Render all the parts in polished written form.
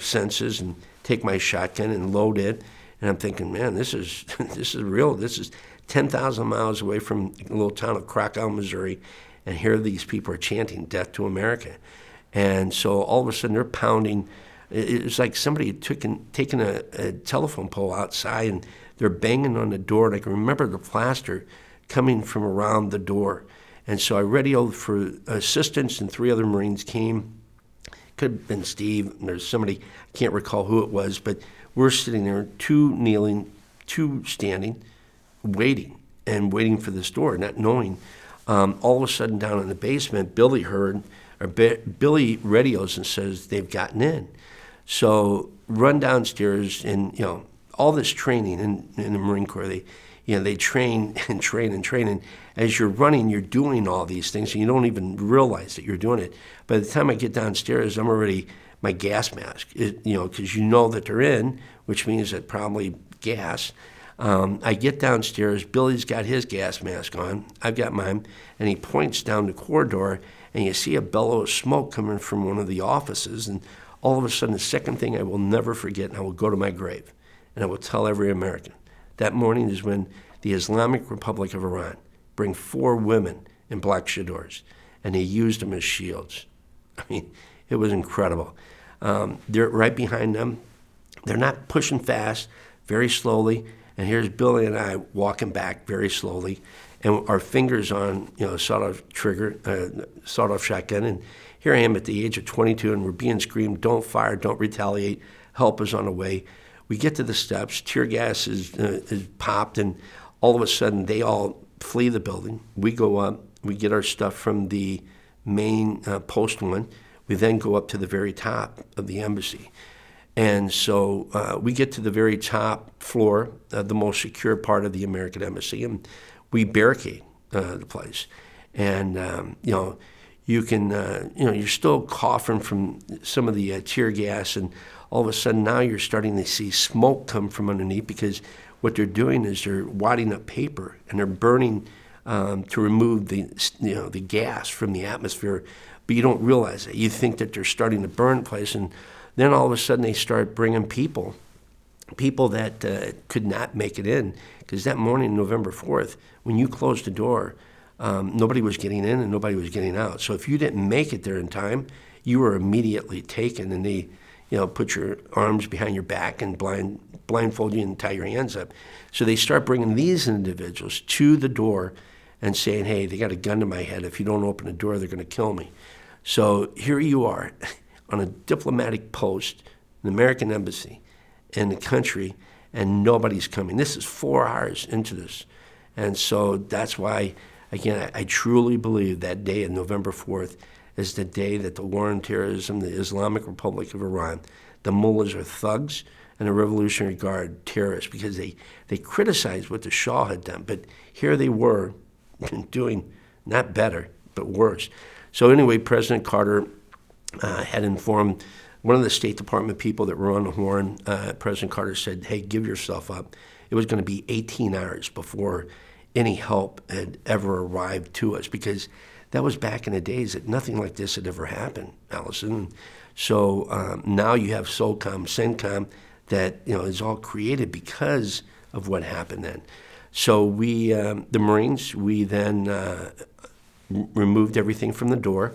senses and take my shotgun and load it. And I'm thinking, man, this is this is real. This is 10,000 miles away from the little town of Krakow, Missouri, and here these people are chanting "Death to America." And so all of a sudden they're pounding. It's like somebody had taken a telephone pole outside and they're banging on the door. And I can remember the plaster coming from around the door. And so I radioed for assistance, and 3 other Marines came. Could have been Steve, and there's somebody, I can't recall who it was, but we're sitting there, 2 kneeling, 2 standing, waiting for this door, not knowing. All of a sudden down in the basement, Billy radios and says they've gotten in. So run downstairs, and all this training in the Marine Corps, they train and train and train, and as you're running, you're doing all these things, and you don't even realize that you're doing it. By the time I get downstairs, I'm already my gas mask, because that they're in, which means that probably gas. I get downstairs, Billy's got his gas mask on, I've got mine, and he points down the corridor, and you see a bellow of smoke coming from one of the offices, and all of a sudden, the second thing I will never forget, and I will go to my grave, and I will tell every American, that morning is when the Islamic Republic of Iran bring 4 women in black chadors, and they used them as shields. I mean, it was incredible. They're right behind them. They're not pushing fast, very slowly, and here's Billy and I walking back very slowly, and our fingers on, sawed-off trigger, sawed-off shotgun, and here I am at the age of 22, and we're being screamed, don't fire, don't retaliate, help is on the way. We get to the steps, tear gas is popped, and all of a sudden they all flee the building. We go up, we get our stuff from the main post 1. We then go up to the very top of the embassy. And so we get to the very top floor, the most secure part of the American embassy, and we barricade the place. And, you can, you're still coughing from some of the tear gas, and all of a sudden now you're starting to see smoke come from underneath, because what they're doing is they're wadding up paper and they're burning to remove the gas from the atmosphere, but you don't realize it. You think that they're starting to burn the place, and then all of a sudden they start bringing people that could not make it in, because that morning, November 4th, when you closed the door, nobody was getting in and nobody was getting out. So if you didn't make it there in time, you were immediately taken, and they, put your arms behind your back and blindfold you and tie your hands up. So they start bringing these individuals to the door and saying, hey, they got a gun to my head. If you don't open the door, they're going to kill me. So here you are on a diplomatic post, an American embassy in the country, and nobody's coming. This is 4 hours into this. And so that's why, again, I truly believe that day of November 4th is the day that the war on terrorism, the Islamic Republic of Iran, the mullahs are thugs, and the Revolutionary Guard terrorists, because they criticized what the Shah had done. But here they were doing not better, but worse. So anyway, President Carter had informed one of the State Department people that were on the horn. President Carter said, hey, give yourself up. It was going to be 18 hours before any help had ever arrived to us, because that was back in the days that nothing like this had ever happened, Allison. So now you have SOCOM, CENTCOM, that is all created because of what happened then. So we, the Marines, we then removed everything from the door,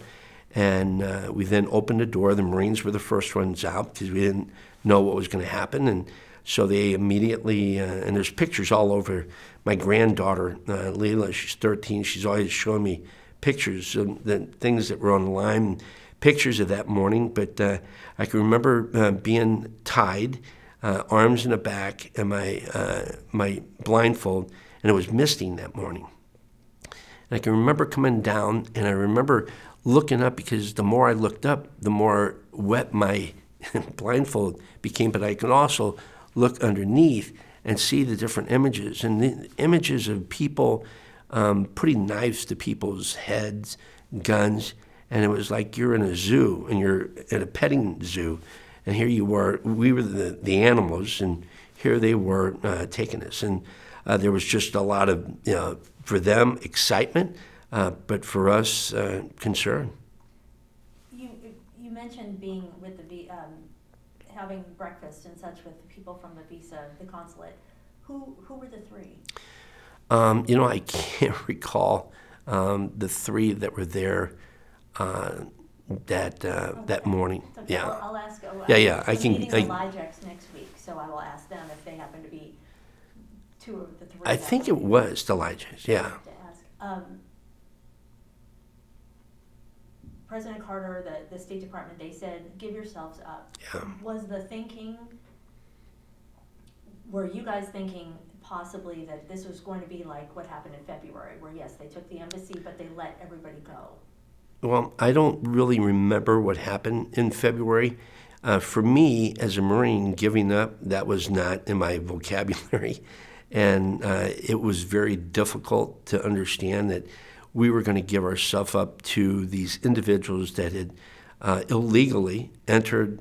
and we then opened the door. The Marines were the first ones out because we didn't know what was going to happen, and so they immediately, and there's pictures all over. My granddaughter, Leila, she's 13, she's always showing me pictures of the things that were online, pictures of that morning. But I can remember being tied, arms in the back, and my blindfold, and it was misting that morning. And I can remember coming down, and I remember looking up, because the more I looked up, the more wet my blindfold became. But I could also look underneath and see the different images, and the images of people putting knives to people's heads, guns, and it was like you're in a zoo, and you're at a petting zoo, and here you were, we were the animals, and here they were taking us. And there was just a lot of, for them, excitement, but for us, concern. You mentioned being with the having breakfast and such with people from the consulate, who were the three? I can't recall the three that were there that morning. Okay. Yeah. I'll ask. Yeah. I'm meeting the Lijeks next week, so I will ask them if they happen to be two of the three. I think it was the Elijahs. Yeah. To ask. President Carter, the State Department, they said, give yourselves up. Yeah. Was the thinking, were you guys thinking possibly that this was going to be like what happened in February, where yes, they took the embassy, but they let everybody go? Well, I don't really remember what happened in February. For me, as a Marine, giving up, that was not in my vocabulary. And it was very difficult to understand that we were going to give ourselves up to these individuals that had illegally entered